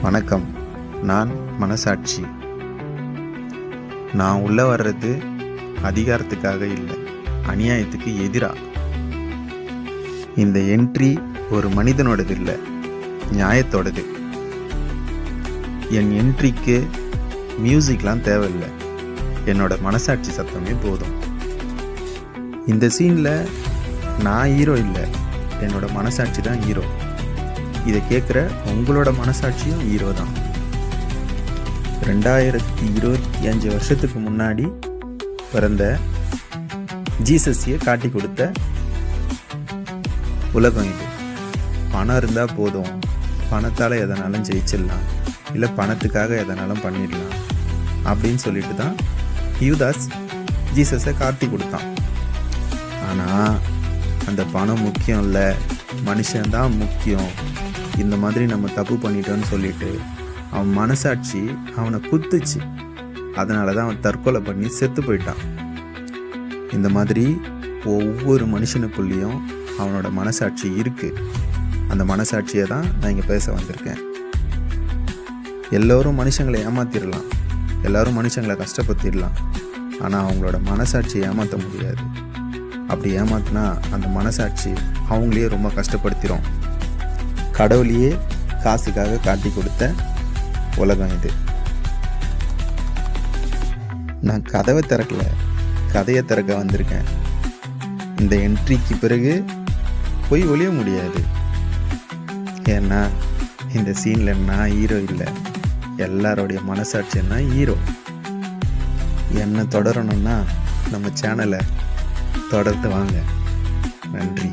வணக்கம். நான் மனசாட்சி. நான் உள்ளே வர்றது அதிகாரத்துக்காக இல்லை, அநியாயத்துக்கு எதிராக. இந்த என்ட்ரி ஒரு மனிதனோடது இல்லை, நியாயத்தோடது. என் என்ட்ரிக்கு மியூசிக்லாம் தேவையில்லை, என்னோட மனசாட்சி சத்தமே போதும். இந்த சீனில் நான் ஹீரோ இல்லை, என்னோட மனசாட்சி தான் ஹீரோ. இதை கேட்குற உங்களோட மனசாட்சியும் ஹீரோ தான். 2025 வருஷத்துக்கு முன்னாடி பிறந்த ஜீசஸையே காட்டி கொடுத்த உலகம் இது. பணம் இருந்தால் போதும், பணத்தால் எதனாலும் ஜெயிச்சிடலாம், இல்லை பணத்துக்காக எதனாலும் பண்ணிடலாம் அப்படின்னு சொல்லிட்டு தான் யூதாஸ் ஜீசஸை காட்டி கொடுத்தான். ஆனால் அந்த பணம் முக்கியம் இல்லை, மனுஷன்தான் முக்கியம், இந்த மாதிரி நம்ம தப்பு பண்ணிட்டோன்னு சொல்லிட்டு அவன் மனசாட்சி அவனை குத்துச்சு. அதனால தான் அவன் தற்கொலை பண்ணி செத்து போயிட்டான். இந்த மாதிரி ஒவ்வொரு மனுஷனுக்குள்ளேயும் அவனோட மனசாட்சி இருக்குது. அந்த மனசாட்சியை தான் நான் இங்கே பேச வந்திருக்கேன். எல்லோரும் மனுஷங்களை ஏமாத்திடலாம், எல்லோரும் மனுஷங்களை கஷ்டப்படுத்திடலாம், ஆனால் அவங்களோட மனசாட்சியை ஏமாற்ற முடியாது. அப்படி ஏமாத்தினா அந்த மனசாட்சி அவங்களையே ரொம்ப கஷ்டப்படுத்திடும். கடவுளையே காசுக்காக காட்டி கொடுத்த உலகம் இது. நான் கதவை திறக்கல, கதையை திறக்க வந்திருக்கேன். இந்த என்ட்ரிக்கு பிறகு போய் ஒளிய முடியாது. ஏன்னா இந்த சீனில் நான் ஹீரோ இல்லை, எல்லாரோடைய மனசாட்சி என்ன ஹீரோ. என்னை தொடரணும்னா நம்ம சேனலை தொடர்ந்து வாங்க. நன்றி.